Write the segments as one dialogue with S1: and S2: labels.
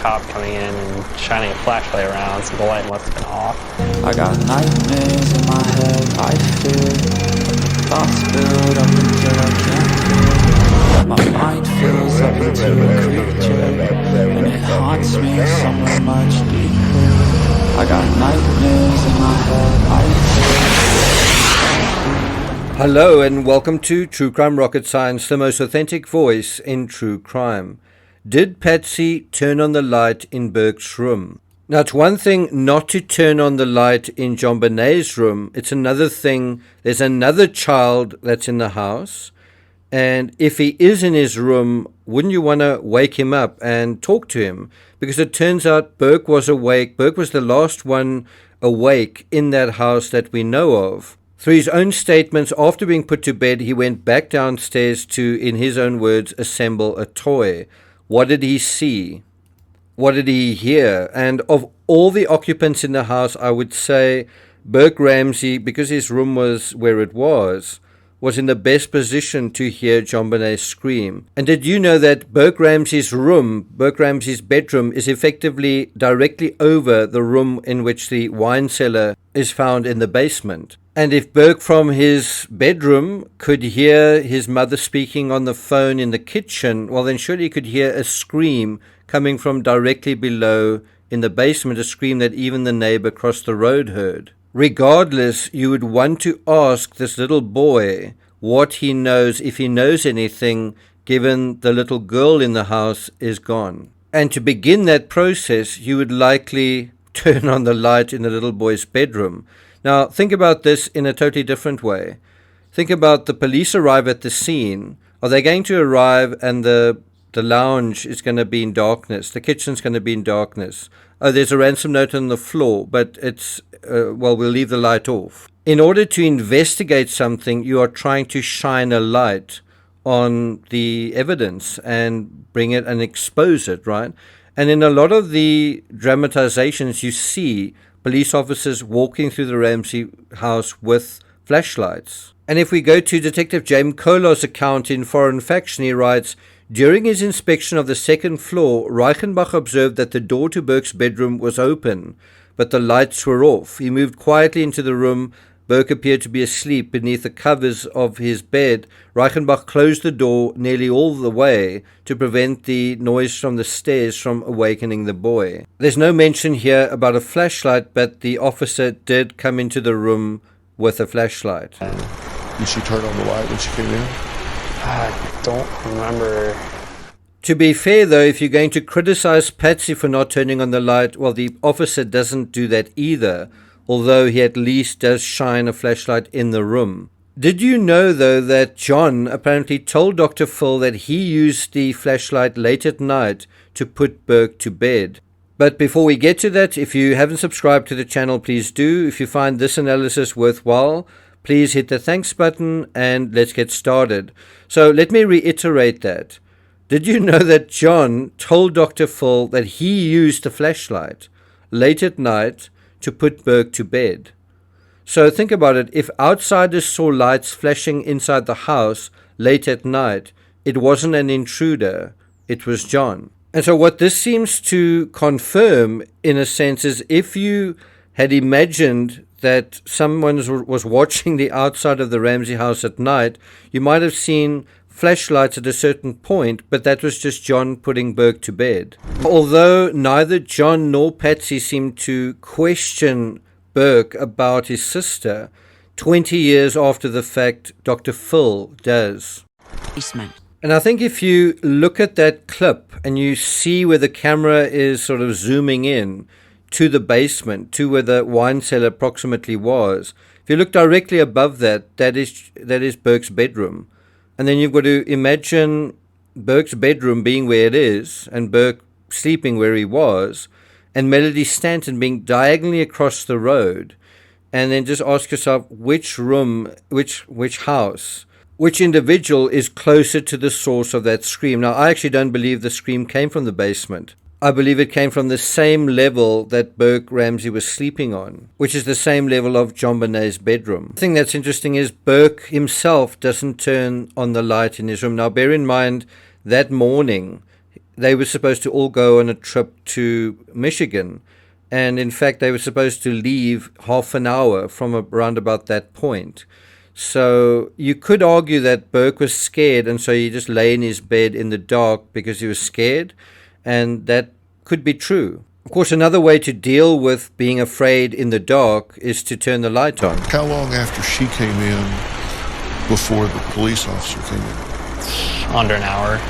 S1: cop coming in and shining a flashlight around, so the light must have been off.
S2: I got nightmares in my head, I fear. Thoughts build up until I can't feel. My mind fills up into a creature, and it haunts me somewhere much deeper. I got nightmares in my head, I fear.
S3: Hello and welcome to True Crime Rocket Science, the most authentic voice in true crime. Did Patsy turn on the light in Burke's room? Now, it's one thing not to turn on the light in JONBENET's room. It's another thing, there's another child that's in the house. And if he is in his room, wouldn't you want to wake him up and talk to him? Because it turns out Burke was awake. Burke was the last one awake in that house that we know of. Through his own statements, after being put to bed, he went back downstairs to, in his own words, assemble a toy. What did he see? What did he hear? And of all the occupants in the house, I would say Burke Ramsey, because his room was where it was in the best position to hear JONBENET scream. And did you know that Burke Ramsey's room, Burke Ramsey's bedroom, is effectively directly over the room in which the wine cellar is found in the basement? And if Burke from his bedroom could hear his mother speaking on the phone in the kitchen, well then surely he could hear a scream coming from directly below in the basement, a scream that even the neighbor across the road heard. Regardless, you would want to ask this little boy what he knows, if he knows anything, given the little girl in the house is gone. And to begin that process, you would likely turn on the light in the little boy's bedroom. Now, think about this in a totally different way. Think about the police arrive at the scene. Are they going to arrive and the lounge is going to be in darkness? The kitchen's going to be in darkness. Oh, there's a ransom note on the floor, but it's, we'll leave the light off. In order to investigate something, you are trying to shine a light on the evidence and bring it and expose it, right? And in a lot of the dramatizations, you see police officers walking through the Ramsey house with flashlights. And if we go to Detective James Kolar's account in Foreign Faction, he writes, during his inspection of the second floor, Reichenbach observed that the door to Burke's bedroom was open, but the lights were off. He moved quietly into the room. Burke appeared to be asleep beneath the covers of his bed. Reichenbach closed the door nearly all the way to prevent the noise from the stairs from awakening the boy. There's no mention here about a flashlight, but the officer did come into the room with a flashlight.
S4: Did she turn on the light when she came in?
S1: I don't remember.
S3: To be fair, though, if you're going to criticize Patsy for not turning on the light, well, the officer doesn't do that either, although he at least does shine a flashlight in the room. Did you know, though, that John apparently told Dr. Phil that he used the flashlight late at night to put Burke to bed? But before we get to that, if you haven't subscribed to the channel, please do. If you find this analysis worthwhile, please hit the thanks button and let's get started. So let me reiterate that. Did you know that John told Dr. Phil that he used the flashlight late at night to put Burke to bed? So think about it. If outsiders saw lights flashing inside the house late at night, it wasn't an intruder, it was John. And so what this seems to confirm, in a sense, is if you had imagined that someone was watching the outside of the Ramsey house at night, you might have seen flashlights at a certain point, but that was just John putting Burke to bed. Although neither John nor Patsy seemed to question Burke about his sister, 20 years after the fact, Dr. Phil does. And I think if you look at that clip and you see where the camera is sort of zooming in to the basement, to where the wine cellar approximately was, if you look directly above that, that is Burke's bedroom. And then you've got to imagine Burke's bedroom being where it is, and Burke sleeping where he was, and Melody Stanton being diagonally across the road. And then just ask yourself, which room, which house, which individual is closer to the source of that scream? Now, I actually don't believe the scream came from the basement. I believe it came from the same level that Burke Ramsey was sleeping on, which is the same level of JONBENET's bedroom. The thing that's interesting is Burke himself doesn't turn on the light in his room. Now, bear in mind, that morning, they were supposed to all go on a trip to Michigan. And in fact, they were supposed to leave half an hour from around about that point. So you could argue that Burke was scared, and so he just lay in his bed in the dark because he was scared, and that could be true. Of course, another way to deal with being afraid in the dark is to turn the light on.
S4: How long after she came in before the police officer came in?
S1: Under an hour.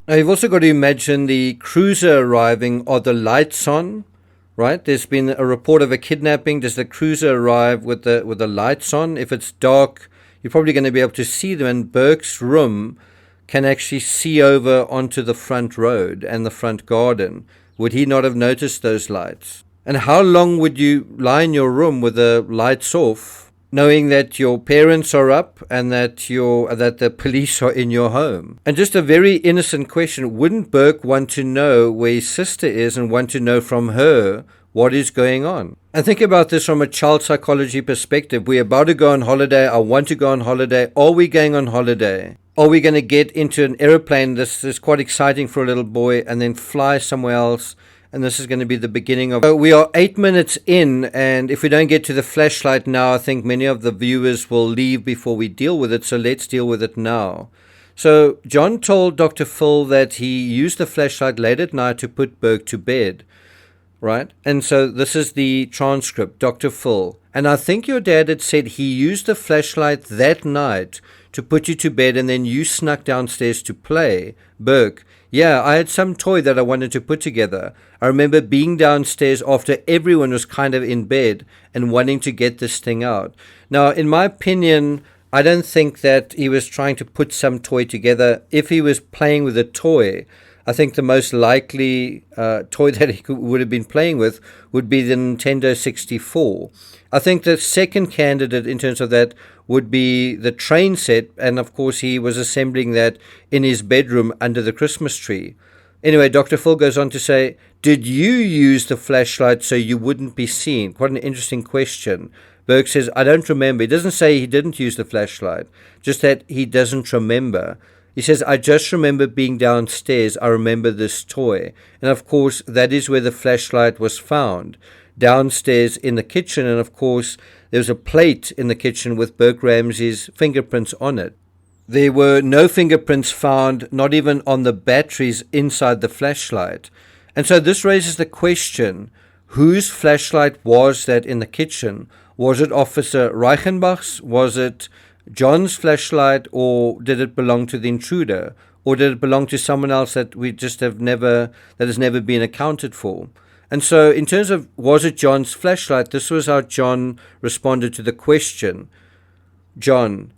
S3: Now, you've also got to imagine the cruiser arriving. Are the lights on? Right? There's been a report of a kidnapping. Does the cruiser arrive with the lights on? If it's dark, you're probably going to be able to see them. And Burke's room can actually see over onto the front road and the front garden. Would he not have noticed those lights? And how long would you lie in your room with the lights off, knowing that your parents are up and that the police are in your home? And just a very innocent question, wouldn't Burke want to know where his sister is and want to know from her what is going on? And think about this from a child psychology perspective. We're about to go on holiday. I want to go on holiday. Are we going on holiday? Are we going to get into an aeroplane? This is quite exciting for a little boy, and then fly somewhere else. And this is going to be the beginning of... So we are 8 minutes in, and if we don't get to the flashlight now, I think many of the viewers will leave before we deal with it, so let's deal with it now. So John told Dr. Phil that he used the flashlight late at night to put Burke to bed, right? And so this is the transcript, Dr. Phil. And I think your dad had said he used the flashlight that night to put you to bed, and then you snuck downstairs to play. Burke: yeah, I had some toy that I wanted to put together. I remember being downstairs after everyone was kind of in bed and wanting to get this thing out. Now, in my opinion, I don't think that he was trying to put some toy together. If he was playing with a toy, I think the most likely toy that he would have been playing with would be the Nintendo 64. I think the second candidate in terms of that would be the train set, and of course he was assembling that in his bedroom under the Christmas tree. Anyway, Dr. Phil goes on to say, did you use the flashlight so you wouldn't be seen? Quite an interesting question. Burke says, I don't remember. He doesn't say he didn't use the flashlight, just that he doesn't remember. He says, I just remember being downstairs. I remember this toy. And of course, that is where the flashlight was found, downstairs in the kitchen. And of course, there was a plate in the kitchen with Burke Ramsey's fingerprints on it. There were no fingerprints found, not even on the batteries inside the flashlight. And so this raises the question, whose flashlight was that in the kitchen? Was it Officer Reichenbach's? Was it John's flashlight, or did it belong to the intruder, or did it belong to someone else that we just has never been accounted for? And so in terms of was it John's flashlight, this was how John responded to the question. John: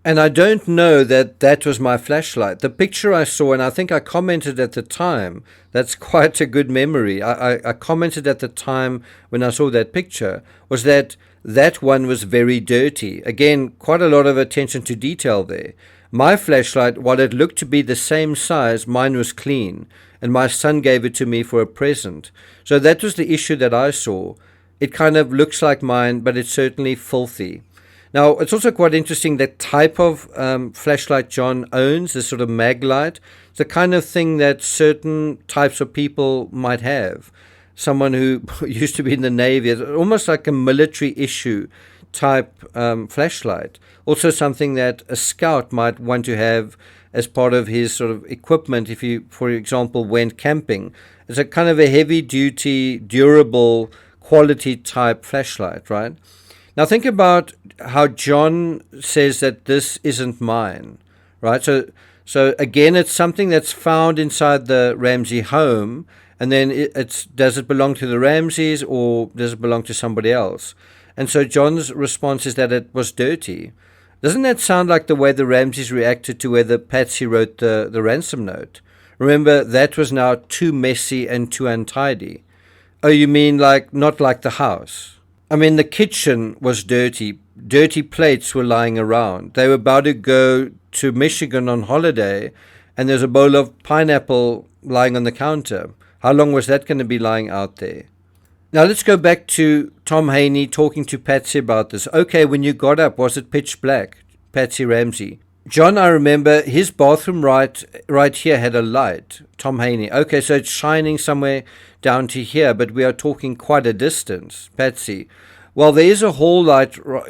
S3: and I don't know that was my flashlight. The picture I saw, and I think I commented at the time, that's quite a good memory. I commented at the time when I saw that picture, was that one was very dirty. Again, quite a lot of attention to detail there. My flashlight, while it looked to be the same size, mine was clean, and my son gave it to me for a present. So that was the issue that I saw. It kind of looks like mine, but it's certainly filthy. Now, it's also quite interesting that type of flashlight John owns, this sort of mag light. It's the kind of thing that certain types of people might have. Someone who used to be in the Navy, almost like a military issue type flashlight. Also something that a scout might want to have as part of his sort of equipment if you, for example, went camping. It's a kind of a heavy-duty, durable, quality type flashlight, right? Now think about how John says that this isn't mine, right? So again, it's something that's found inside the Ramsey home, and then does it belong to the Ramseys or does it belong to somebody else? And so John's response is that it was dirty. Doesn't that sound like the way the Ramseys reacted to whether Patsy wrote the ransom note? Remember, that was now too messy and too untidy. Oh, you mean not like the house? I mean, the kitchen was dirty. Dirty plates were lying around. They were about to go to Michigan on holiday, and there's a bowl of pineapple lying on the counter. How long was that going to be lying out there? Now let's go back to Tom Haney talking to Patsy about this. Okay, when you got up, was it pitch black? Patsy Ramsey: John, I remember his bathroom right here had a light. Tom Haney. Okay, so it's shining somewhere down to here, but we are talking quite a distance. Patsy. Well, there is a hall light right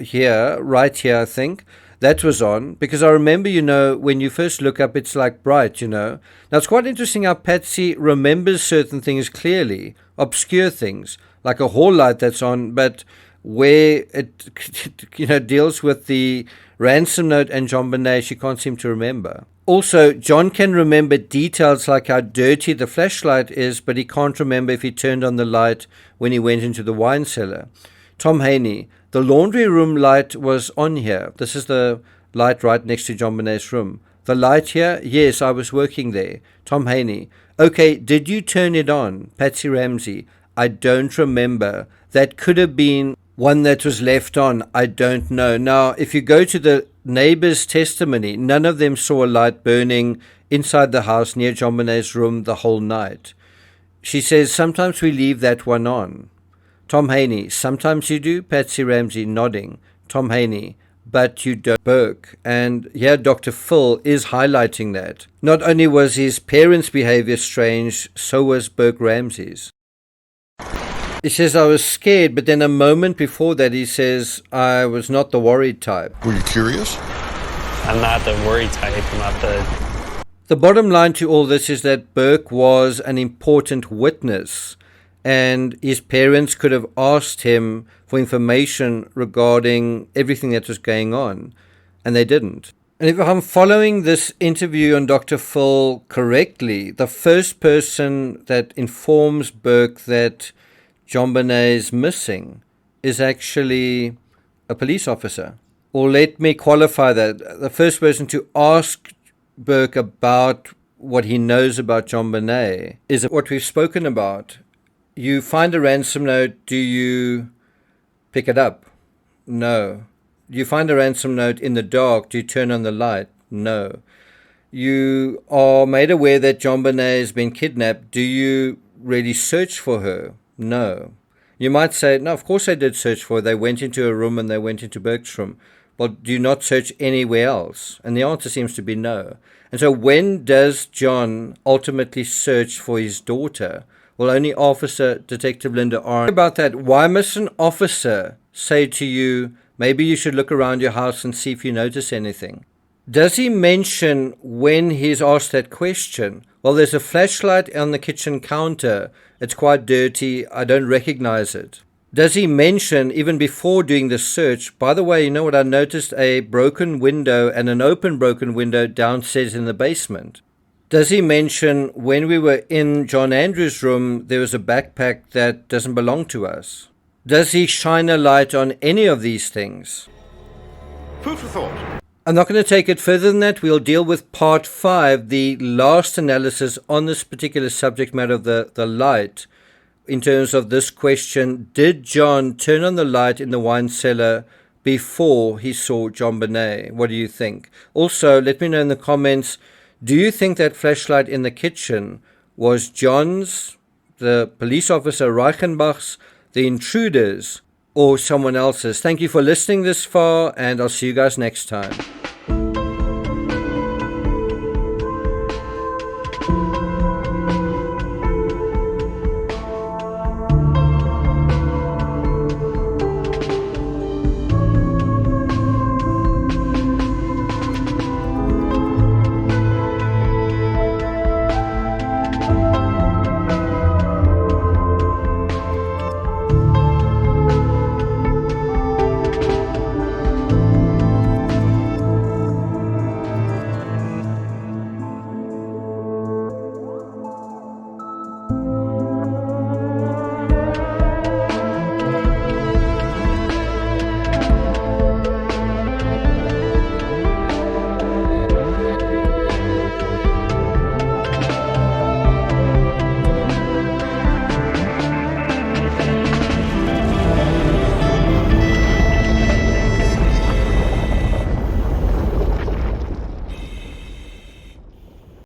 S3: here, I think. That was on, because I remember, when you first look up, it's like bright, Now, it's quite interesting how Patsy remembers certain things clearly, obscure things, like a hall light that's on, but where it, deals with the ransom note and JONBENET, she can't seem to remember. Also, John can remember details like how dirty the flashlight is, but he can't remember if he turned on the light when he went into the wine cellar. Tom Haney, the laundry room light was on here. This is the light right next to JONBENET's room. The light here? Yes, I was working there. Tom Haney, okay, did you turn it on? Patsy Ramsey, I don't remember. That could have been one that was left on. I don't know. Now, if you go to the neighbor's testimony, none of them saw a light burning inside the house near JONBENET's room the whole night. She says, sometimes we leave that one on. Tom Haney, sometimes you do. Patsy Ramsey nodding. Tom Haney, but you don't. Burke. And here Dr. Phil is highlighting that. Not only was his parents' behavior strange, so was Burke Ramsey's. He says, I was scared, but then a moment before that he says, I was not the worried type.
S4: Were you curious?
S1: I'm not the worried type. I'm not the...
S3: The bottom line to all this is that Burke was an important witness, and his parents could have asked him for information regarding everything that was going on, and they didn't. And if I'm following this interview on Dr. Phil correctly, the first person that informs Burke that JONBENET is missing is actually a police officer. Or let me qualify that. The first person to ask Burke about what he knows about JONBENET is what we've spoken about. You find a ransom note, do you pick it up? No. You find a ransom note in the dark, do you turn on the light? No. You are made aware that JONBENET has been kidnapped, do you really search for her? No. You might say, no, of course they did search for her. They went into a room and they went into Burke's room. Well, do you not search anywhere else? And the answer seems to be no. And so when does John ultimately search for his daughter? Well, only Officer Detective Linda Arndt. About that, why must an officer say to you, maybe you should look around your house and see if you notice anything? Does he mention when he's asked that question? Well, there's a flashlight on the kitchen counter. It's quite dirty. I don't recognize it. Does he mention, even before doing the search, by the way, you know what? I noticed a broken window and an open broken window downstairs in the basement. Does he mention when we were in John Andrews' room, there was a backpack that doesn't belong to us? Does he shine a light on any of these things?
S5: Food for thought.
S3: I'm not going to take it further than that. We'll deal with part 5, the last analysis on this particular subject matter of the light, in terms of this question, did John turn on the light in the wine cellar before he saw JONBENET? What do you think? Also, let me know in the comments, do you think that flashlight in the kitchen was John's, the police officer Reichenbach's, the intruder's, or someone else's? Thank you for listening this far, and I'll see you guys next time.